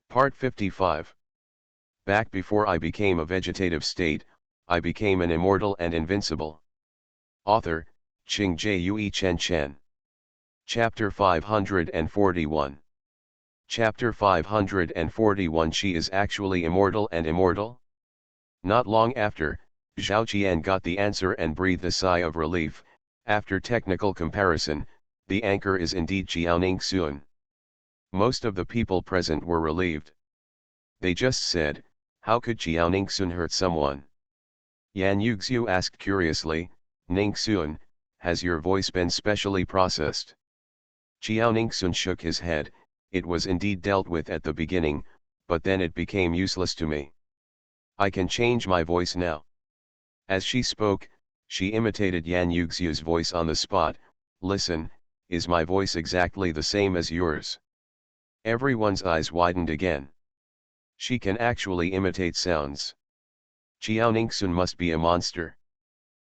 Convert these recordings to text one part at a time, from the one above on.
Part 55. Back before I became a vegetative state, I became an immortal and invincible. Author, Ching Jue Chen Chen. Chapter 541. Chapter 541. She is actually immortal and immortal? Not long after, Zhao Qian got the answer and breathed a sigh of relief. After technical comparison, the anchor is indeed Jiaoning Sun. Most of the people present were relieved. They just said, how could Jiaoning Sun hurt someone? Yan Yuxiu asked curiously, Ning Sun, has your voice been specially processed? Jiaoning Sun shook his head. It was indeed dealt with at the beginning, but then it became useless to me. I can change my voice now. As she spoke, she imitated Yan Yuxiu's voice on the spot. Listen, is my voice exactly the same as yours? Everyone's eyes widened again. She can actually imitate sounds. Jiaoning Sun must be a monster.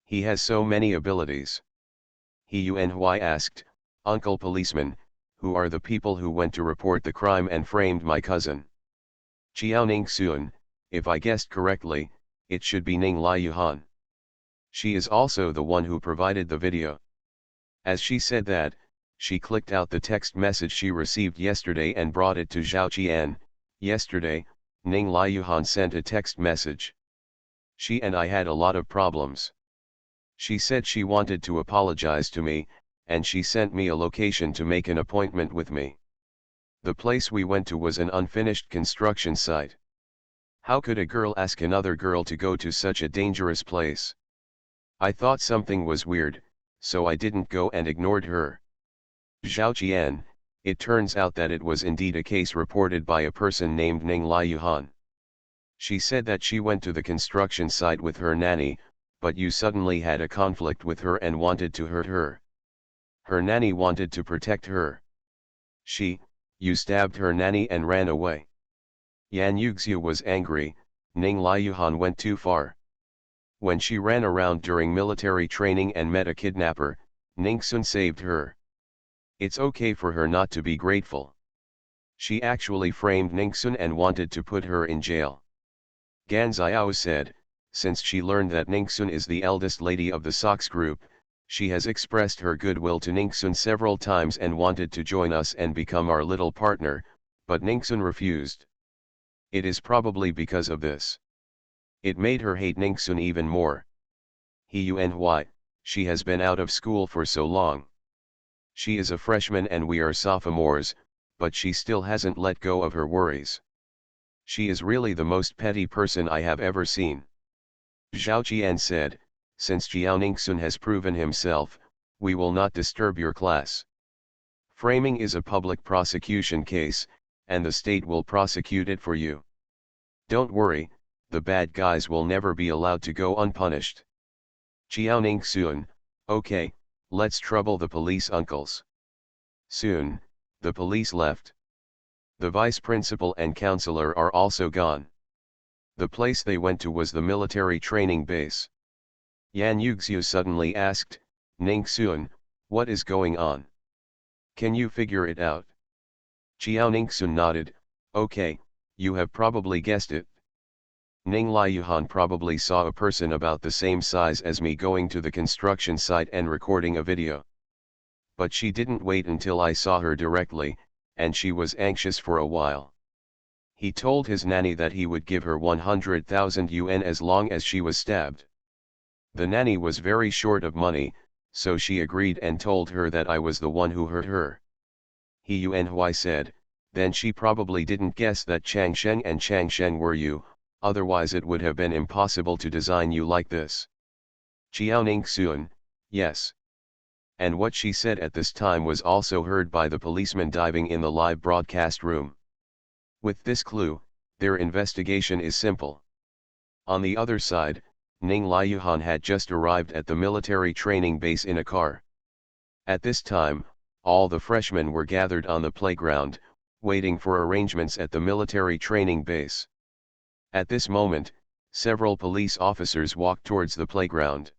He has so many abilities. He Yuanhui asked, Uncle Policeman, who are the people who went to report the crime and framed my cousin? Jiaoning Sun, if I guessed correctly, it should be Ning Liuhan. She is also the one who provided the video. As she said that, she clicked out the text message she received yesterday and brought it to Zhao Qian. Yesterday, Ning Liuhan sent a text message. She and I had a lot of problems. She said she wanted to apologize to me, and she sent me a location to make an appointment with me. The place we went to was an unfinished construction site. How could a girl ask another girl to go to such a dangerous place? I thought something was weird, so I didn't go and ignored her. Zhao Qian, it turns out that it was indeed a case reported by a person named Ning Liuhan. She said that she went to the construction site with her nanny, but you suddenly had a conflict with her and wanted to hurt her. Her nanny wanted to protect her. You stabbed her nanny and ran away. Yan Yuxiu was angry. Ning Liuhan went too far. When she ran around during military training and met a kidnapper, Ning Sun saved her. It's okay for her not to be grateful. She actually framed Ning Sun and wanted to put her in jail. Gan Xiao said, since she learned that Ning Sun is the eldest lady of the Sox group, she has expressed her goodwill to Ning Sun several times and wanted to join us and become our little partner, but Ning Sun refused. It is probably because of this. It made her hate Ning Sun even more. She has been out of school for so long. She is a freshman and we are sophomores, but she still hasn't let go of her worries. She is really the most petty person I have ever seen. Zhao Qian said, since Jiaoning Sun has proven himself, we will not disturb your class. Framing is a public prosecution case, and the state will prosecute it for you. Don't worry, the bad guys will never be allowed to go unpunished. Jiaoning Sun, okay, let's trouble the police uncles. Soon, the police left. The vice principal and counselor are also gone. The place they went to was the military training base. Yan Yuxiu suddenly asked, Ning Sun, what is going on? Can you figure it out? Jiaoning Sun nodded, okay, you have probably guessed it. Ning Liuhan probably saw a person about the same size as me going to the construction site and recording a video. But she didn't wait until I saw her directly, and she was anxious for a while. He told his nanny that he would give her 100,000 yuan as long as she was stabbed. The nanny was very short of money, so she agreed and told her that I was the one who hurt her. He Yuanhui said, then she probably didn't guess that Changsheng and Changsheng were you, otherwise it would have been impossible to design you like this. Jiaoning Sun, yes. And what she said at this time was also heard by the policeman diving in the live broadcast room. With this clue, their investigation is simple. On the other side, Ning Liuhan had just arrived at the military training base in a car. At this time, all the freshmen were gathered on the playground, waiting for arrangements at the military training base. At this moment, several police officers walked towards the playground.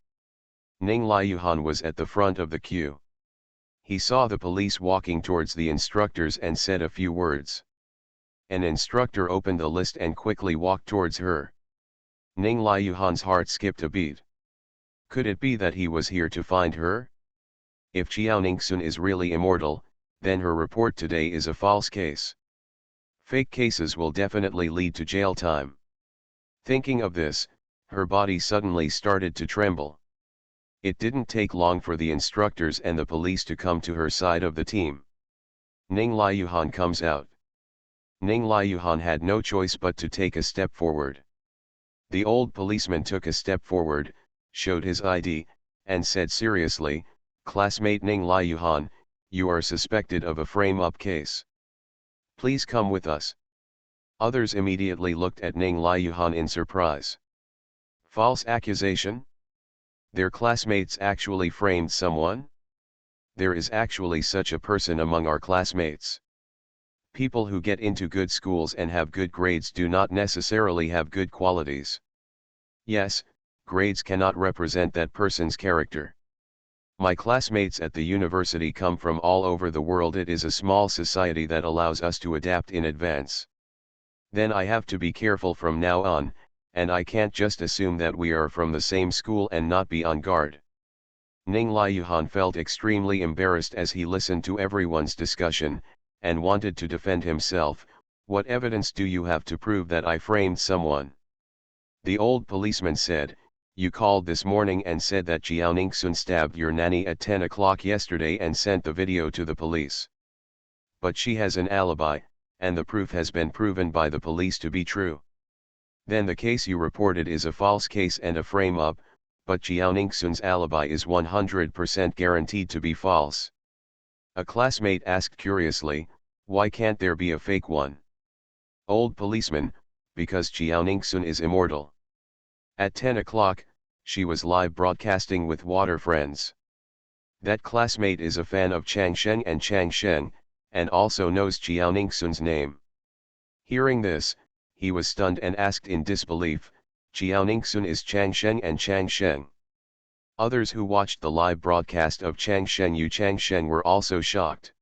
Ning Liuhan was at the front of the queue. He saw the police walking towards the instructors and said a few words. An instructor opened the list and quickly walked towards her. Ning Liuhan's heart skipped a beat. Could it be that he was here to find her? If Jiao Ningxun is really immortal, then her report today is a false case. Fake cases will definitely lead to jail time. Thinking of this, her body suddenly started to tremble. It didn't take long for the instructors and the police to come to her side of the team. Ning Liuhan comes out. Ning Liuhan had no choice but to take a step forward. The old policeman took a step forward, showed his ID, and said seriously, "Classmate Ning Liuhan, you are suspected of a frame-up case. Please come with us." Others immediately looked at Ning Liuhan in surprise. False accusation? Their classmates actually framed someone? There is actually such a person among our classmates. People who get into good schools and have good grades do not necessarily have good qualities. Yes, grades cannot represent that person's character. My classmates at the university come from all over the world. It is a small society that allows us to adapt in advance. Then I have to be careful from now on, and I can't just assume that we are from the same school and not be on guard. Ning Liuhan felt extremely embarrassed as he listened to everyone's discussion, and wanted to defend himself. What evidence do you have to prove that I framed someone? The old policeman said, "You called this morning and said that Jiao Ningxun stabbed your nanny at 10 o'clock yesterday and sent the video to the police. But she has an alibi, and the proof has been proven by the police to be true. Then the case you reported is a false case and a frame-up, but Jiao Ningxun's alibi is 100% guaranteed to be false." A classmate asked curiously, "Why can't there be a fake one?" Old policeman, "Because Jiao Ningxun is immortal. At 10 o'clock, she was live broadcasting with water friends. That classmate is a fan of Changsheng and Changsheng, and also knows Jiao Ningxun's name." Hearing this, he was stunned and asked in disbelief, "Jiao Ningxun is Changsheng and Changsheng?" Others who watched the live broadcast of Changsheng were also shocked.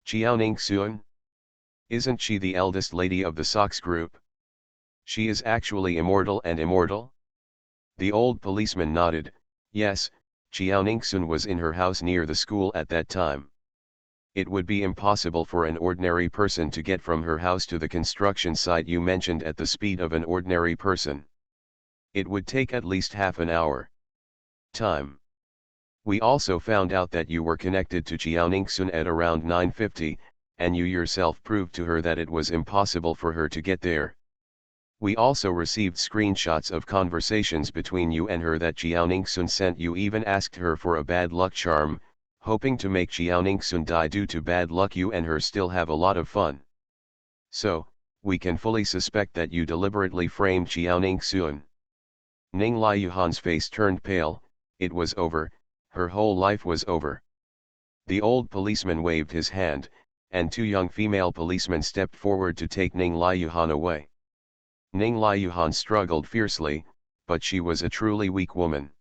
"Jiao Ningxun? Isn't she the eldest lady of the Sox group? She is actually immortal and immortal?" The old policeman nodded, "Yes, Jiao Ningxun was in her house near the school at that time. It would be impossible for an ordinary person to get from her house to the construction site you mentioned at the speed of an ordinary person. It would take at least half an hour. Time. We also found out that you were connected to Jiao Ningxun at around 9:50, and you yourself proved to her that it was impossible for her to get there. We also received screenshots of conversations between you and her that Jiao Ningxun sent. You even asked her for a bad luck charm, hoping to make Jiao Ningxun die due to bad luck. You and her still have a lot of fun. So, we can fully suspect that you deliberately framed Jiao Ningxun." Ning Liuhan's face turned pale. It was over, her whole life was over. The old policeman waved his hand, and two young female policemen stepped forward to take Ning Liuhan away. Ning Liuhan struggled fiercely, but she was a truly weak woman.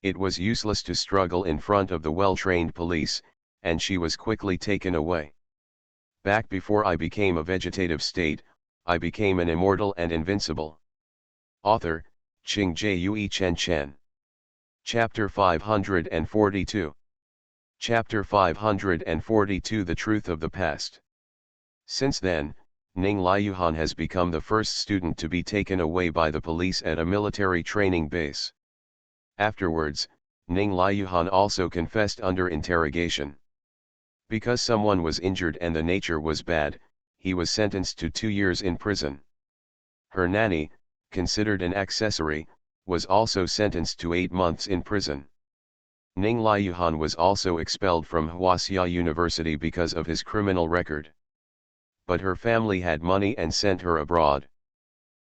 It was useless to struggle in front of the well-trained police, and she was quickly taken away. Back before I became a vegetative state, I became an immortal and invincible. Author, Qing Chen Chen. Chapter 542. Chapter 542 The Truth of the Past. Since then, Ning Liuhan has become the first student to be taken away by the police at a military training base. Afterwards, Ning Liuhan also confessed under interrogation. Because someone was injured and the nature was bad, he was sentenced to 2 years in prison. Her nanny, considered an accessory, was also sentenced to 8 months in prison. Ning Liuhan was also expelled from Huaxia University because of his criminal record. But her family had money and sent her abroad.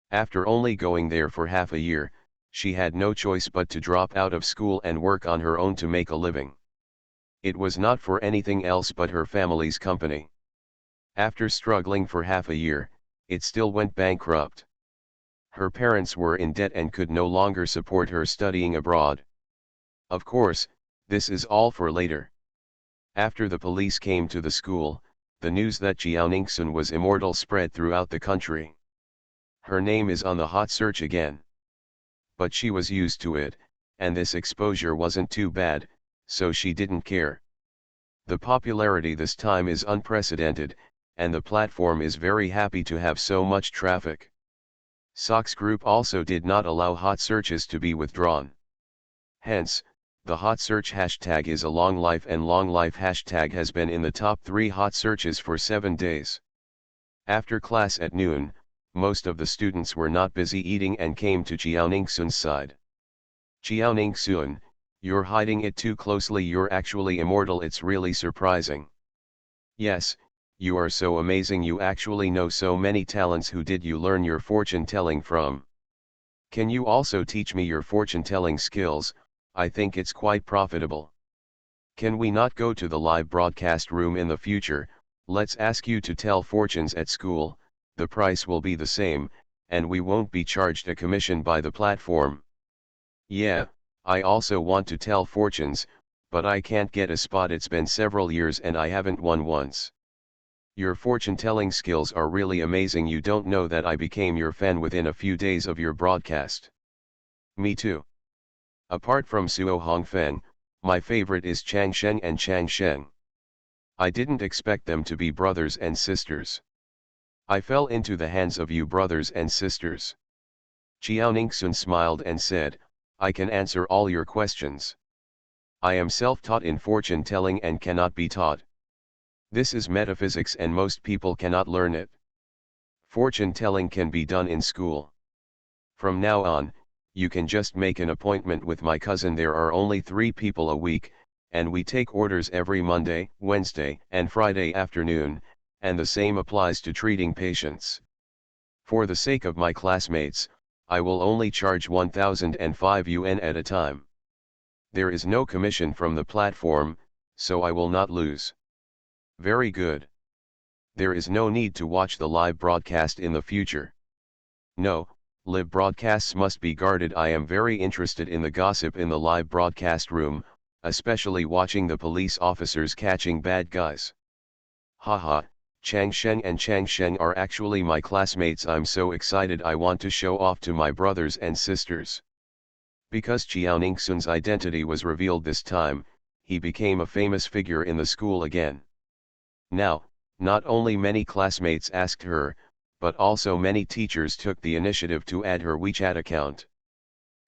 After only going there for half a year, she had no choice but to drop out of school and work on her own to make a living. It was not for anything else but her family's company. After struggling for half a year, it still went bankrupt. Her parents were in debt and could no longer support her studying abroad. Of course, this is all for later. After the police came to the school, the news that Jiaoningsun was immortal spread throughout the country. Her name is on the hot search again. But she was used to it, and this exposure wasn't too bad, so she didn't care. The popularity this time is unprecedented, and the platform is very happy to have so much traffic. SOX Group also did not allow hot searches to be withdrawn. Hence, the hot search hashtag is a long life, and long life hashtag has been in the top 3 hot searches for 7 days. After class at noon, most of the students were not busy eating and came to Jiaoningsun's side. Jiaoningsun, you're hiding it too closely, you're actually immortal, it's really surprising. Yes, you are so amazing, you actually know so many talents. Who did you learn your fortune telling from? Can you also teach me your fortune telling skills? I think it's quite profitable. Can we not go to the live broadcast room in the future? Let's ask you to tell fortunes at school. The price will be the same, and we won't be charged a commission by the platform. Yeah, I also want to tell fortunes, but I can't get a spot. It's been several years and I haven't won once. Your fortune-telling skills are really amazing. You don't know that I became your fan within a few days of your broadcast. Me too. Apart from Suo Hongfeng, my favorite is Chang Sheng and Chang Sheng. I didn't expect them to be brothers and sisters. I fell into the hands of you brothers and sisters. Jiaoningsun smiled and said, I can answer all your questions. I am self-taught in fortune telling and cannot be taught. This is metaphysics and most people cannot learn it. Fortune telling can be done in school. From now on, you can just make an appointment with my cousin. There are only 3 people a week, and we take orders every Monday, Wednesday, and Friday afternoon, and the same applies to treating patients. For the sake of my classmates, I will only charge 1,005 yuan at a time. There is no commission from the platform, so I will not lose. Very good. There is no need to watch the live broadcast in the future. No, live broadcasts must be guarded. I am very interested in the gossip in the live broadcast room, especially watching the police officers catching bad guys. Haha, Chang Sheng and Chang Sheng are actually my classmates. I'm so excited. I want to show off to my brothers and sisters. Because Jiaoningsun's identity was revealed this time, he became a famous figure in the school again. Now, not only many classmates asked her, but also many teachers took the initiative to add her WeChat account.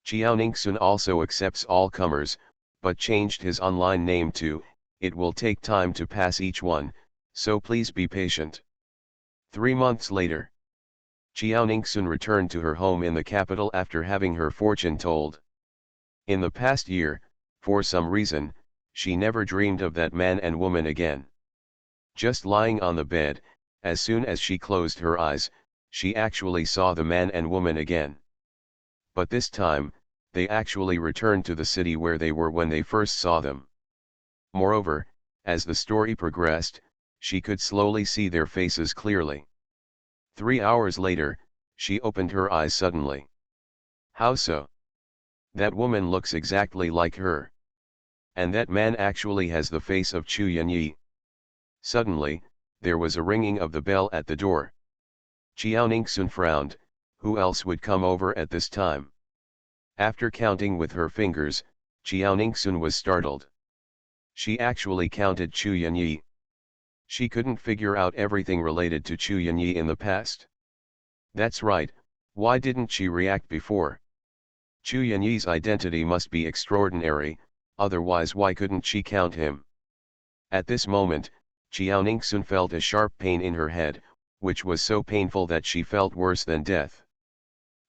Jiaoningsun also accepts all comers, but changed his online name to, it will take time to pass each one, so please be patient. 3 months later, Jiaoningsun returned to her home in the capital after having her fortune told. In the past year, for some reason, she never dreamed of that man and woman again. Just lying on the bed, as soon as she closed her eyes, she actually saw the man and woman again. But this time, they actually returned to the city where they were when they first saw them. Moreover, as the story progressed, she could slowly see their faces clearly. 3 hours later, she opened her eyes suddenly. How so? That woman looks exactly like her. And that man actually has the face of Chu Yanyi. Suddenly, there was a ringing of the bell at the door. Jiaoningsun frowned. Who else would come over at this time? After counting with her fingers, Jiaoningsun was startled. She actually counted Chu Yanyi. She couldn't figure out everything related to Chu Yanyi in the past. That's right, why didn't she react before? Chu Yanyi's identity must be extraordinary, otherwise why couldn't she count him? At this moment, Jiaoningsun felt a sharp pain in her head, which was so painful that she felt worse than death.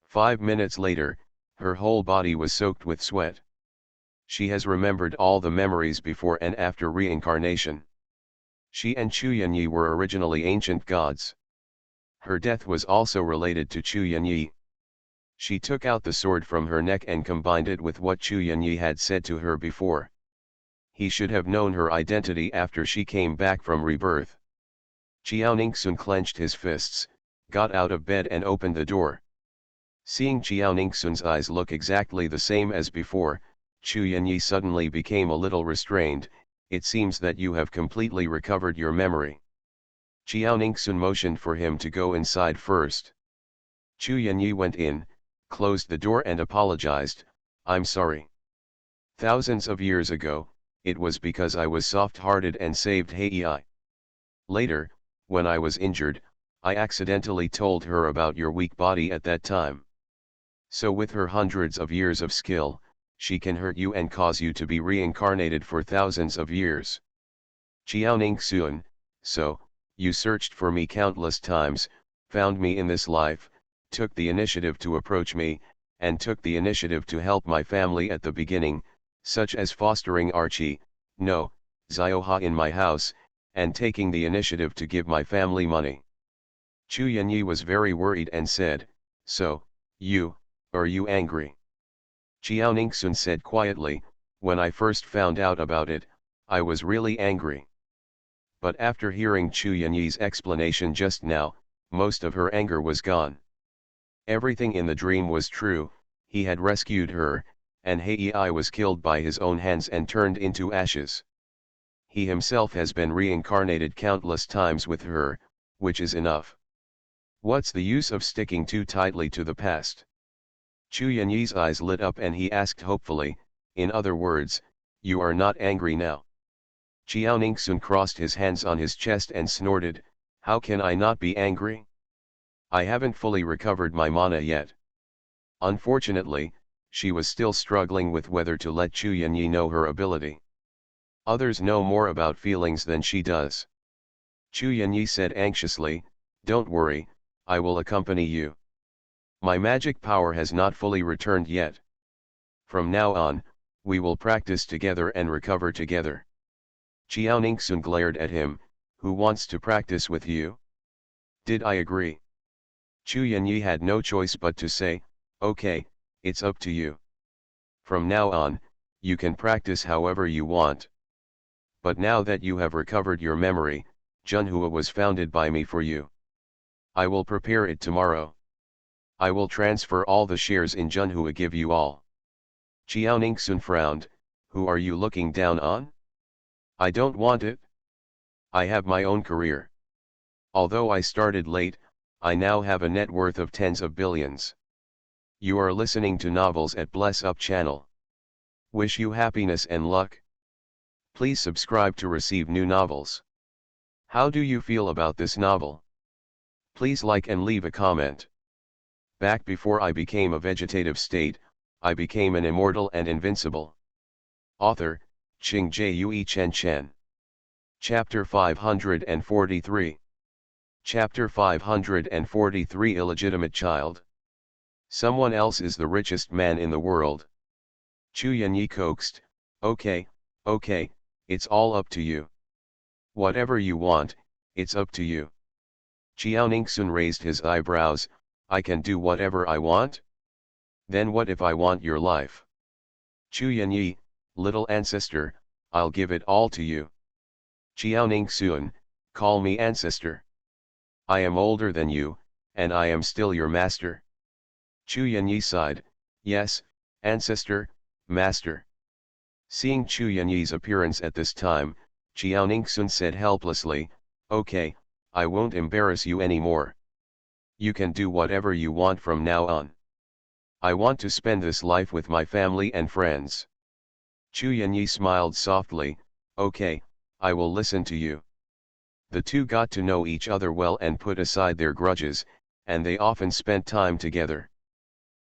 5 minutes later, her whole body was soaked with sweat. She has remembered all the memories before and after reincarnation. She and Chu Yanyi were originally ancient gods. Her death was also related to Chu Yanyi. She took out the sword from her neck and combined it with what Chu Yanyi had said to her before. He should have known her identity after she came back from rebirth. Jiaoningsun clenched his fists, got out of bed and opened the door. Seeing Jiaoningsun's eyes look exactly the same as before, Chu Yanyi suddenly became a little restrained. It seems that you have completely recovered your memory. Chiao Ningxun motioned for him to go inside first. Chu Yanyi went in, closed the door and apologized, "I'm sorry. Thousands of years ago, it was because I was soft-hearted and saved Hei. Later, when I was injured, I accidentally told her about your weak body at that time. So with her hundreds of years of skill, she can hurt you and cause you to be reincarnated for thousands of years. Chiao Ningxun, so, you searched for me countless times, found me in this life, took the initiative to approach me, and took the initiative to help my family at the beginning, such as fostering Archie, no, Zioha in my house, and taking the initiative to give my family money." Chu Yanyi was very worried and said, "So, are you angry?" Chiao Ningxun said quietly, "When I first found out about it, I was really angry. But after hearing Chu Yanyi's explanation just now, most of her anger was gone. Everything in the dream was true, he had rescued her, and Hei was killed by his own hands and turned into ashes. He himself has been reincarnated countless times with her, which is enough. What's the use of sticking too tightly to the past?" Chu Yanyi's eyes lit up and he asked hopefully, "In other words, you are not angry now?" Chiao Ningxun crossed his hands on his chest and snorted, "How can I not be angry? I haven't fully recovered my mana yet." Unfortunately, she was still struggling with whether to let Chu Yanyi know her ability. Others know more about feelings than she does. Chu Yanyi said anxiously, "Don't worry, I will accompany you. My magic power has not fully returned yet. From now on, we will practice together and recover together." Chiao Ningxun glared at him, "Who wants to practice with you?" "Did I agree?" Chu Yanyi had no choice but to say, "Okay, it's up to you. From now on, you can practice however you want. But now that you have recovered your memory, Junhua was founded by me for you. I will prepare it tomorrow. I will transfer all the shares in Junhua, give you all." Chiao Ningxun frowned, "Who are you looking down on? I don't want it. I have my own career. Although I started late, I now have a net worth of tens of billions. You are listening to Novels at Bless Up channel. Wish you happiness and luck. Please subscribe to receive new novels. How do you feel about this novel? Please like and leave a comment. Back before I became a vegetative state, I became an immortal and invincible. Author, Qing Jue Chen Chen. Chapter 543. Chapter 543 Illegitimate Child. Someone else is the richest man in the world. Chu Yanyi coaxed, okay, it's all up to you. Whatever you want, it's up to you." Chiao Ningxun raised his eyebrows, "I can do whatever I want? Then what if I want your life?" Chu Yanyi, "Little ancestor, I'll give it all to you." Chiao Ningxun, "Call me ancestor. I am older than you, and I am still your master." Chu Yanyi sighed, "Yes, ancestor, master." Seeing Chu Yanyi's appearance at this time, Chiao Ningxun said helplessly, "Okay, I won't embarrass you anymore. You can do whatever you want from now on. I want to spend this life with my family and friends." Chu Yanyi smiled softly, "Okay, I will listen to you." The two got to know each other well and put aside their grudges, and they often spent time together.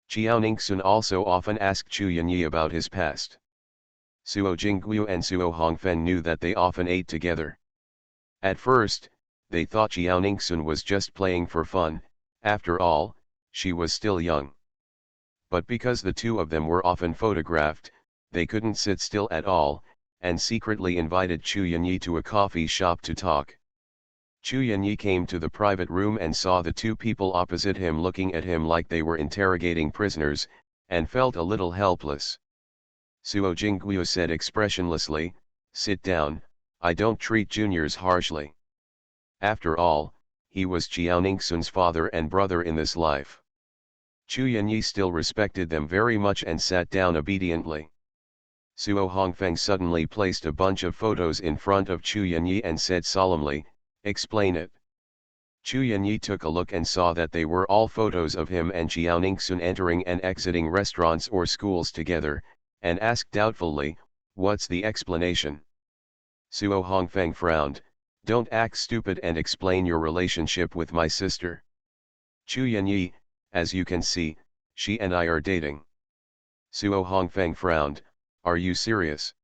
Chiao Ningxun also often asked Chu Yanyi about his past. Suo Jingguo and Suo Hongfen knew that they often ate together. At first, they thought Chiao Ningxun was just playing for fun, after all, she was still young. But because the two of them were often photographed, they couldn't sit still at all, and secretly invited Chu Yanyi to a coffee shop to talk. Chu Yanyi came to the private room and saw the two people opposite him looking at him like they were interrogating prisoners, and felt a little helpless. Suo Jingguo said expressionlessly, "Sit down, I don't treat juniors harshly. After all, he was Chiao Ningxun's father and brother in this life." Chu Yanyi still respected them very much and sat down obediently. Suo Hongfeng suddenly placed a bunch of photos in front of Chu Yanyi and said solemnly, "Explain it." Chu Yanyi took a look and saw that they were all photos of him and Jiao Ningxun entering and exiting restaurants or schools together, and asked doubtfully, "What's the explanation?" Suo Hongfeng frowned, "Don't act stupid and explain your relationship with my sister." Chu Yanyi, "As you can see, she and I are dating." Suo Hongfeng frowned, "Are you serious?"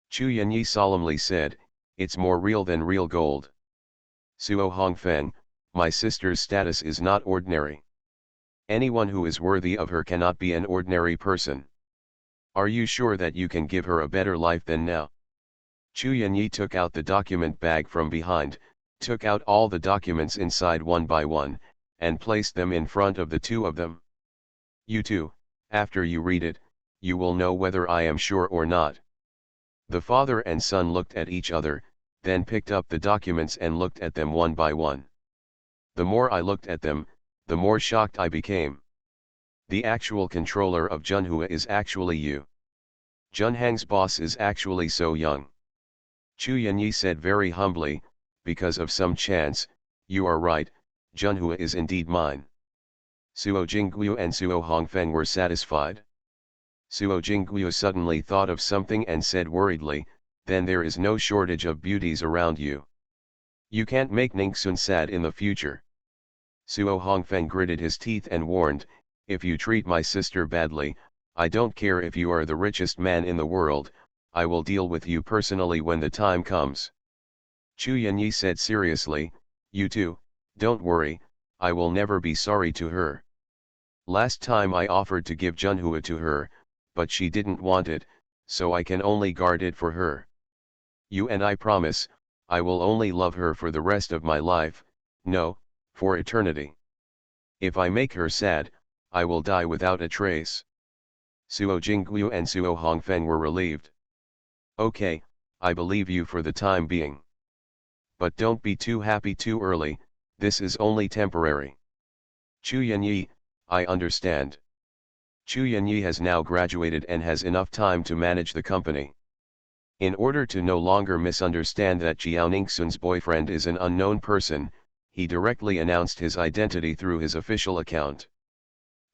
Chu Yanyi solemnly said, "It's more real than real gold." Suo Hongfeng, "My sister's status is not ordinary. Anyone who is worthy of her cannot be an ordinary person. Are you sure that you can give her a better life than now?" Chu Yanyi took out the document bag from behind, took out all the documents inside one by one, and placed them in front of the two of them. "You two, after you read it, you will know whether I am sure or not." The father and son looked at each other, then picked up the documents and looked at them one by one. "The more I looked at them, the more shocked I became. The actual controller of Junhua is actually you. Junhang's boss is actually so young." Chu Yanyi said very humbly, "Because of some chance, you are right, Junhua is indeed mine." Suo Jingguo and Suo Hongfeng were satisfied. Suo Jingguo suddenly thought of something and said worriedly, "Then there is no shortage of beauties around you. You can't make Ningxun sad in the future." Suo Hongfeng gritted his teeth and warned, "If you treat my sister badly, I don't care if you are the richest man in the world, I will deal with you personally when the time comes." Chu Yanyi said seriously, "You two, don't worry, I will never be sorry to her. Last time I offered to give Junhua to her, but she didn't want it, so I can only guard it for her. You and I promise, I will only love her for the rest of my life, no, for eternity. If I make her sad, I will die without a trace." Suo Jingguo and Suo Hongfeng were relieved. "Okay, I believe you for the time being. But don't be too happy too early, this is only temporary." Chu Yanyi, "I understand." Chu Yanyi has now graduated and has enough time to manage the company. In order to no longer misunderstand that Jiao Ningxun's boyfriend is an unknown person, he directly announced his identity through his official account.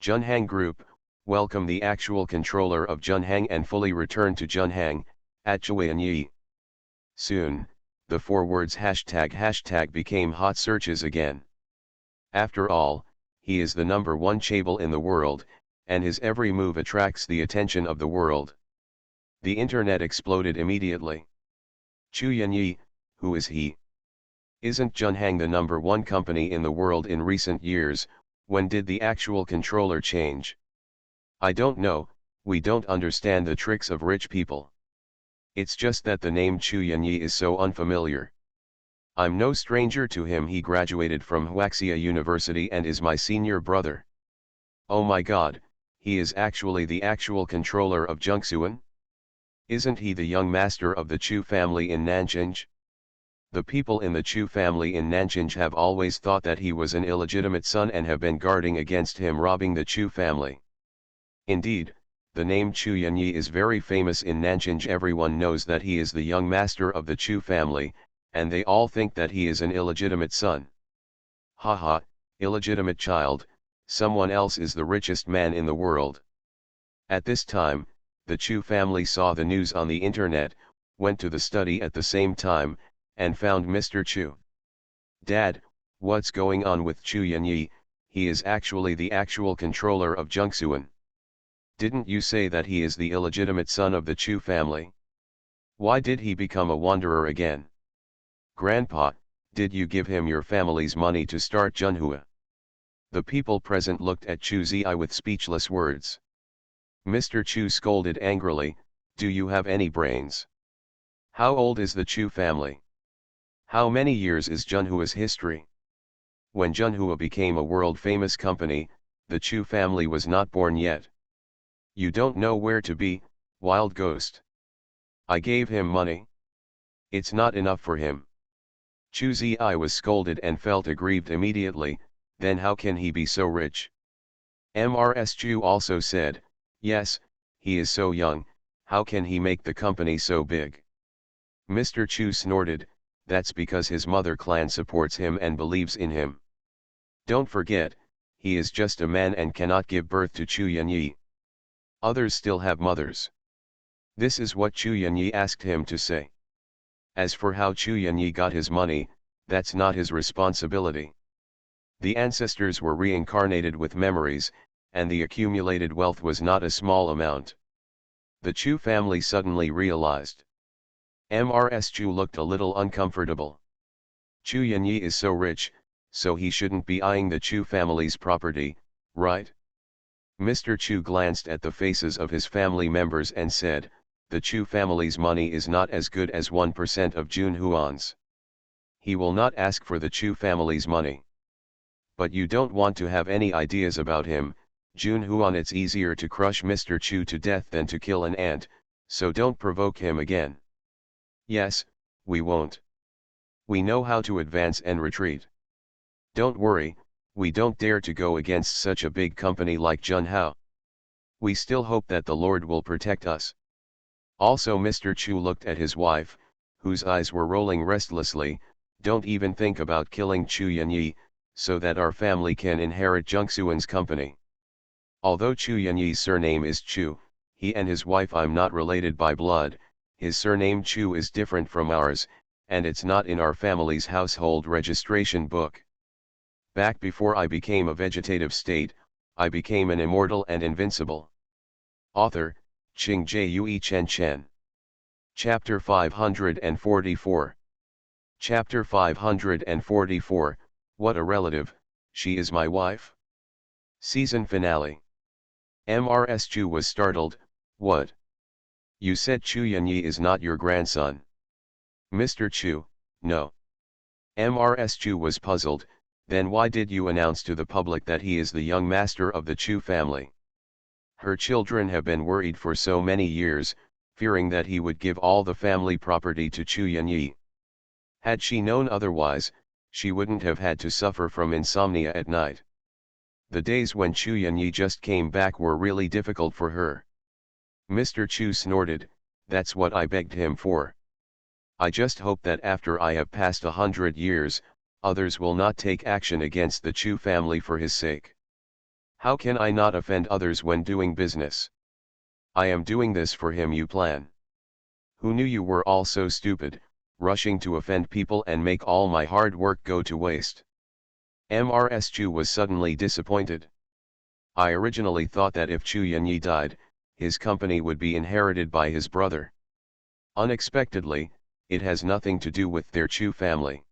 "Junhang Group, welcome the actual controller of Junhang and fully return to Junhang, at Chuanyi." Soon, the 4 words hashtag became hot searches again. After all, he is the #1 chaebol in the world, and his every move attracts the attention of the world. The internet exploded immediately. Chu Yanyi, who is he? Isn't Junhang the #1 company in the world in recent years? When did the actual controller change? I don't know, we don't understand the tricks of rich people. It's just that the name Chu Yanyi is so unfamiliar. I'm no stranger to him. He graduated from Huaxia University and is my senior brother. Oh my god, he is actually the actual controller of Zhengxuan? Isn't he the young master of the Chu family in Nanjing? The people in the Chu family in Nanjing have always thought that he was an illegitimate son and have been guarding against him robbing the Chu family. Indeed, the name Chu Yanyi is very famous in Nanjing. Everyone knows that he is the young master of the Chu family, and they all think that he is an illegitimate son. Haha, illegitimate child, someone else is the richest man in the world. At this time, the Chu family saw the news on the internet, went to the study at the same time, and found Mr. Chu. "Dad, what's going on with Chu Yanyi? He is actually the actual controller of Zhengxuan. Didn't you say that he is the illegitimate son of the Chu family? Why did he become a wanderer again? Grandpa, did you give him your family's money to start Junhua?" The people present looked at Chu Zi with speechless words. Mr. Chu scolded angrily, "Do you have any brains? How old is the Chu family? How many years is Junhua's history? When Junhua became a world-famous company, the Chu family was not born yet. You don't know where to be, wild ghost. I gave him money. It's not enough for him." Chu Zi was scolded and felt aggrieved immediately. Then how can he be so rich? Mrs. Chu also said, "Yes, he is so young, how can he make the company so big?" Mr. Chu snorted, that's because his mother clan supports him and believes in him. Don't forget, he is just a man and cannot give birth to Chu Yanyi. Others still have mothers. This is what Chu Yanyi asked him to say. As for how Chu Yanyi got his money, that's not his responsibility. The ancestors were reincarnated with memories, and the accumulated wealth was not a small amount. The Chu family suddenly realized. Mrs. Chu looked a little uncomfortable. Chu Yanyi is so rich, so he shouldn't be eyeing the Chu family's property, right? Mr. Chu glanced at the faces of his family members and said, the Chu family's money is not as good as 1% of Jun Huan's. He will not ask for the Chu family's money. But you don't want to have any ideas about him, Jun Huan. It's easier to crush Mr. Chu to death than to kill an ant, so don't provoke him again. Yes, we won't. We know how to advance and retreat. Don't worry, we don't dare to go against such a big company like Junhao. We still hope that the Lord will protect us. Also, Mr. Chu looked at his wife, whose eyes were rolling restlessly. Don't even think about killing Chu Yanyi, so that our family can inherit Jungsuan's company. Although Chu Yanyi's surname is Chu, he and his wife I'm not related by blood. His surname Chu is different from ours, and it's not in our family's household registration book. Back before I became a vegetative state, I became an immortal and invincible. Author, Qing Jue Chen Chen. Chapter 544. Chapter 544, What a Relative, She is My Wife? Season Finale. Mrs. Chu was startled. What? You said Chu Yanyi is not your grandson. Mr. Chu, no. Mrs. Chu was puzzled. Then why did you announce to the public that he is the young master of the Chu family? Her children have been worried for so many years, fearing that he would give all the family property to Chu Yanyi. Had she known otherwise, she wouldn't have had to suffer from insomnia at night. The days when Chu Yanyi just came back were really difficult for her. Mr. Chu snorted, that's what I begged him for. I just hope that after I have passed 100 years, others will not take action against the Chu family for his sake. How can I not offend others when doing business? I am doing this for him, you plan. Who knew you were all so stupid, rushing to offend people and make all my hard work go to waste? Mrs. Chu was suddenly disappointed. I originally thought that if Chu Yanyi died, his company would be inherited by his brother. Unexpectedly, it has nothing to do with their Chu family.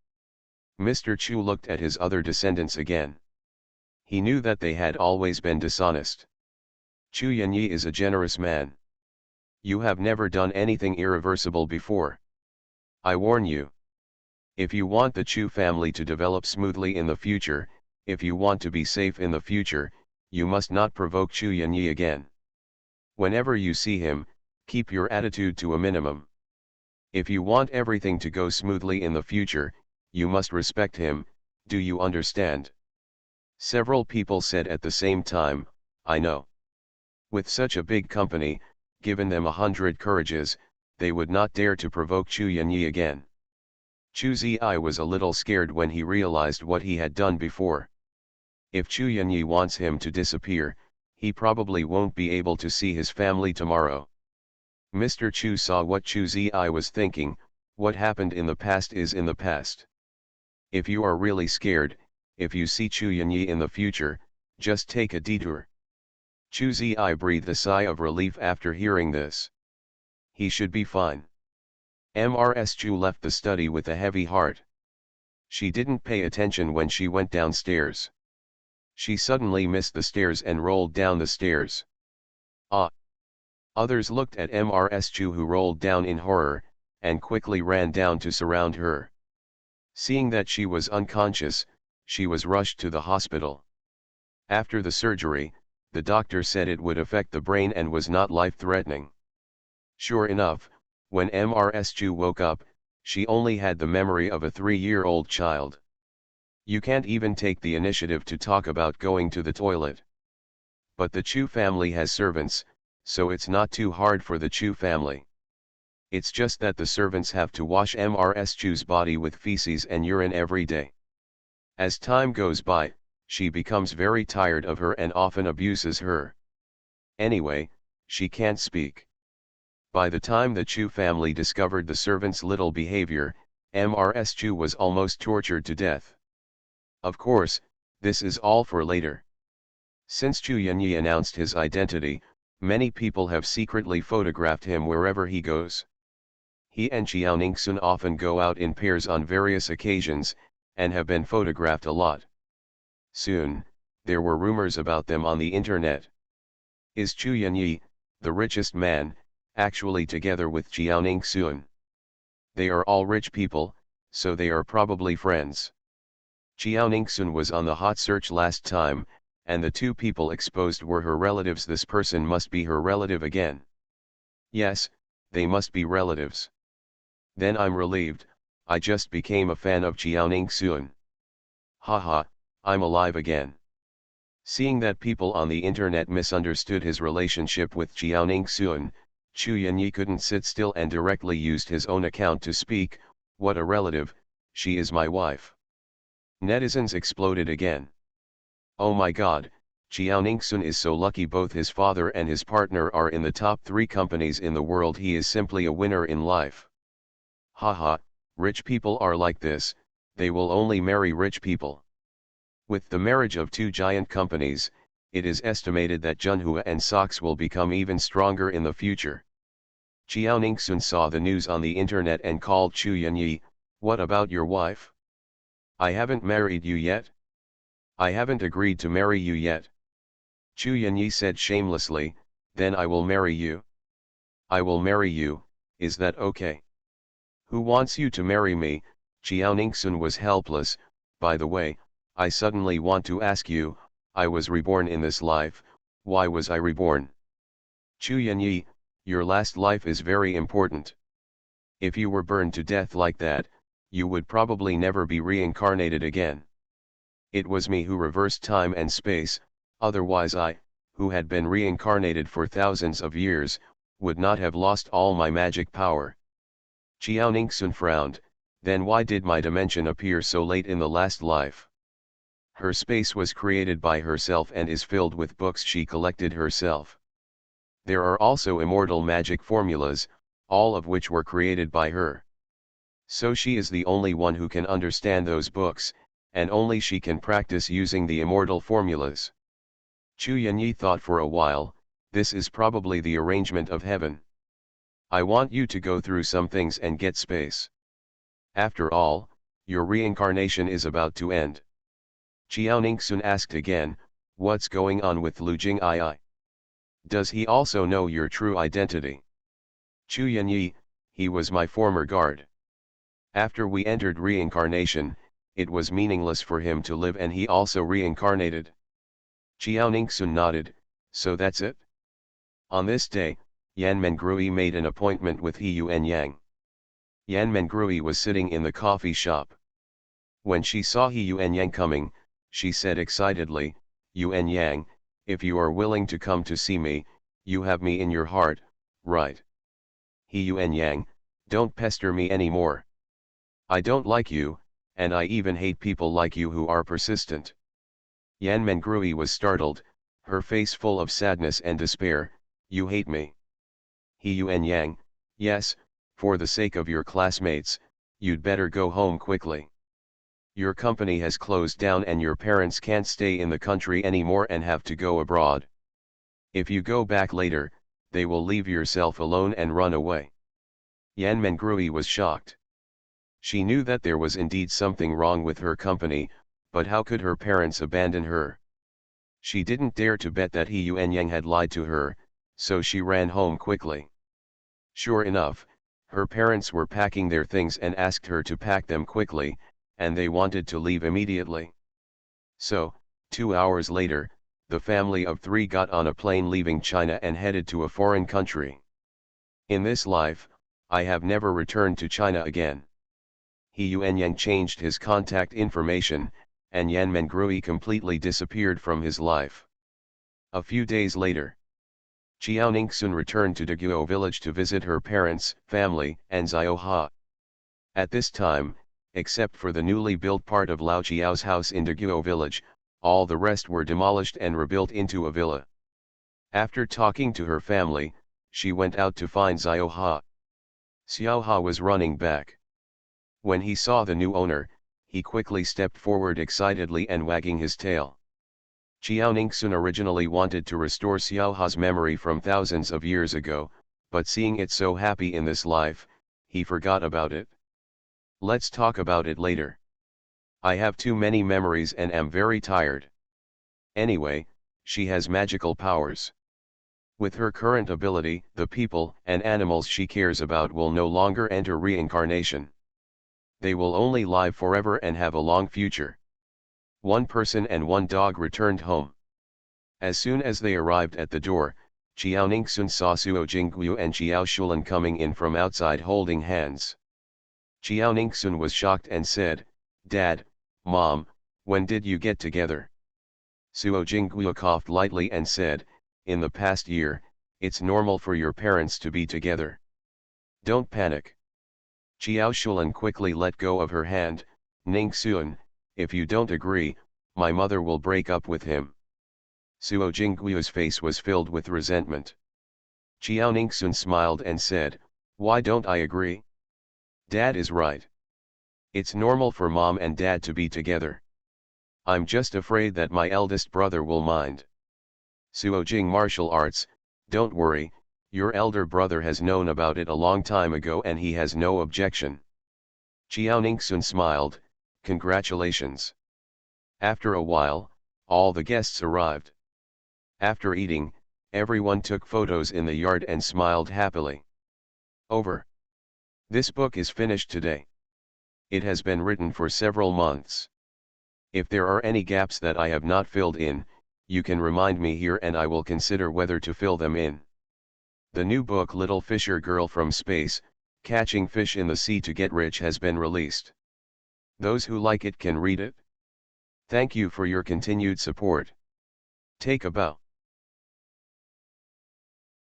Mr. Chu looked at his other descendants again. He knew that they had always been dishonest. Chu Yanyi is a generous man. You have never done anything irreversible before. I warn you. If you want the Chu family to develop smoothly in the future, if you want to be safe in the future, you must not provoke Chu Yanyi again. Whenever you see him, keep your attitude to a minimum. If you want everything to go smoothly in the future, you must respect him, do you understand? Several people said at the same time, I know. With such a big company, given them 100 courages, they would not dare to provoke Chu Yanyi again. Chu Zi was a little scared when he realized what he had done before. If Chu Yanyi wants him to disappear, he probably won't be able to see his family tomorrow. Mr. Chu saw what Chu Zi was thinking. What happened in the past is in the past. If you are really scared, if you see Chu Yanyi in the future, just take a detour. Chu Zi breathed a sigh of relief after hearing this. He should be fine. Mrs. Chu left the study with a heavy heart. She didn't pay attention when she went downstairs. She suddenly missed the stairs and rolled down the stairs. Ah! Others looked at Mrs. Chu, who rolled down in horror, and quickly ran down to surround her. Seeing that she was unconscious, she was rushed to the hospital. After the surgery, the doctor said it would affect the brain and was not life-threatening. Sure enough, when Mrs. Chu woke up, she only had the memory of a 3-year-old child. You can't even take the initiative to talk about going to the toilet. But the Chu family has servants, so it's not too hard for the Chu family. It's just that the servants have to wash Mrs. Chu's body with feces and urine every day. As time goes by, she becomes very tired of her and often abuses her. Anyway, she can't speak. By the time the Chu family discovered the servant's little behavior, Mrs. Chu was almost tortured to death. Of course, this is all for later. Since Chu Yanyi announced his identity, many people have secretly photographed him wherever he goes. He and Xiaoningsun often go out in pairs on various occasions, and have been photographed a lot. Soon, there were rumors about them on the internet. Is Chu Yanyi, the richest man, actually together with Xiaoningsun? They are all rich people, so they are probably friends. Xiaoningsun was on the hot search last time, and the two people exposed were her relatives. This person must be her relative again. Yes, they must be relatives. Then I'm relieved, I just became a fan of Xiaoningsun. Haha, I'm alive again. Seeing that people on the internet misunderstood his relationship with Xiaoningsun, Chu Yanyi couldn't sit still and directly used his own account to speak. What a relative, she is my wife. Netizens exploded again. Oh my god, Xiaoningsun is so lucky. Both his father and his partner are in the top 3 companies in the world. He is simply a winner in life. Haha, rich people are like this, they will only marry rich people. With the marriage of 2 giant companies, it is estimated that Junhua and Sox will become even stronger in the future. Xiaoningsun saw the news on the internet and called Chu Yanyi. What about your wife? I haven't married you yet. I haven't agreed to marry you yet. Chu Yanyi said shamelessly, then I will marry you. I will marry you, is that okay? Who wants you to marry me? Xiaoningsun was helpless. By the way, I suddenly want to ask you, I was reborn in this life, why was I reborn? Chu Yanyi, your last life is very important. If you were burned to death like that, you would probably never be reincarnated again. It was me who reversed time and space, otherwise I, who had been reincarnated for thousands of years, would not have lost all my magic power. Xiaoningsun frowned, then why did my dimension appear so late in the last life? Her space was created by herself and is filled with books she collected herself. There are also immortal magic formulas, all of which were created by her. So she is the only one who can understand those books, and only she can practice using the immortal formulas. Chu Yanyi thought for a while, this is probably the arrangement of heaven. I want you to go through some things and get space. After all, your reincarnation is about to end. Xiaoningsun asked again, what's going on with Lu Jing'ai? Does he also know your true identity? Chu Yanyi, he was my former guard. After we entered reincarnation, it was meaningless for him to live and he also reincarnated. Xiaoningsun nodded, so that's it? On this day, Yan Mengrui made an appointment with He Yuan Yang. Yan Mengrui was sitting in the coffee shop. When she saw He Yuan Yang coming, she said excitedly, Yuan Yang, if you are willing to come to see me, you have me in your heart, right? He Yuan Yang, don't pester me anymore. I don't like you, and I even hate people like you who are persistent. Yan Mengrui was startled, her face full of sadness and despair. You hate me? He Yuan Yang, yes, for the sake of your classmates, you'd better go home quickly. Your company has closed down and your parents can't stay in the country anymore and have to go abroad. If you go back later, they will leave yourself alone and run away. Yan Mengrui was shocked. She knew that there was indeed something wrong with her company, but how could her parents abandon her? She didn't dare to bet that He Yuan Yang had lied to her, so she ran home quickly. Sure enough, her parents were packing their things and asked her to pack them quickly, and they wanted to leave immediately. So, 2 hours later, the family of 3 got on a plane leaving China and headed to a foreign country. In this life, I have never returned to China again. He Yuan Yang changed his contact information, and Yan Mengrui completely disappeared from his life. A few days later, Xiaoningsun returned to Daguo village to visit her parents, family, and Zioha. At this time, except for the newly built part of Lao Chiao's house in Daguo village, all the rest were demolished and rebuilt into a villa. After talking to her family, she went out to find Zioha. Xiaoha was running back. When he saw the new owner, he quickly stepped forward excitedly and wagging his tail. Xiaoningsun originally wanted to restore Xiaoha's memory from thousands of years ago, but seeing it so happy in this life, he forgot about it. Let's talk about it later. I have too many memories and am very tired. Anyway, she has magical powers. With her current ability, the people and animals she cares about will no longer enter reincarnation. They will only live forever and have a long future. One person and one dog returned home. As soon as they arrived at the door, Xiaoningsun saw Suo Jingguo and Xiao Shulan coming in from outside holding hands. Xiaoningsun was shocked and said, "Dad, Mom, when did you get together?" Suo Jingguo coughed lightly and said, "In the past year, it's normal for your parents to be together. Don't panic." Xiao Shulan quickly let go of her hand. "Ningxuan, if you don't agree, my mother will break up with him." Suo Jingguo's face was filled with resentment. Xiaoningsun smiled and said, "Why don't I agree? Dad is right. It's normal for Mom and Dad to be together. I'm just afraid that my eldest brother will mind." Suo Jing martial arts, "Don't worry, your elder brother has known about it a long time ago and he has no objection." Xiaoningsun smiled, "Congratulations." After a while, all the guests arrived. After eating, everyone took photos in the yard and smiled happily. Over. This book is finished today. It has been written for several months. If there are any gaps that I have not filled in, you can remind me here and I will consider whether to fill them in. The new book Little Fisher Girl from Space, Catching Fish in the Sea to Get Rich has been released. Those who like it can read it. Thank you for your continued support. Take a bow.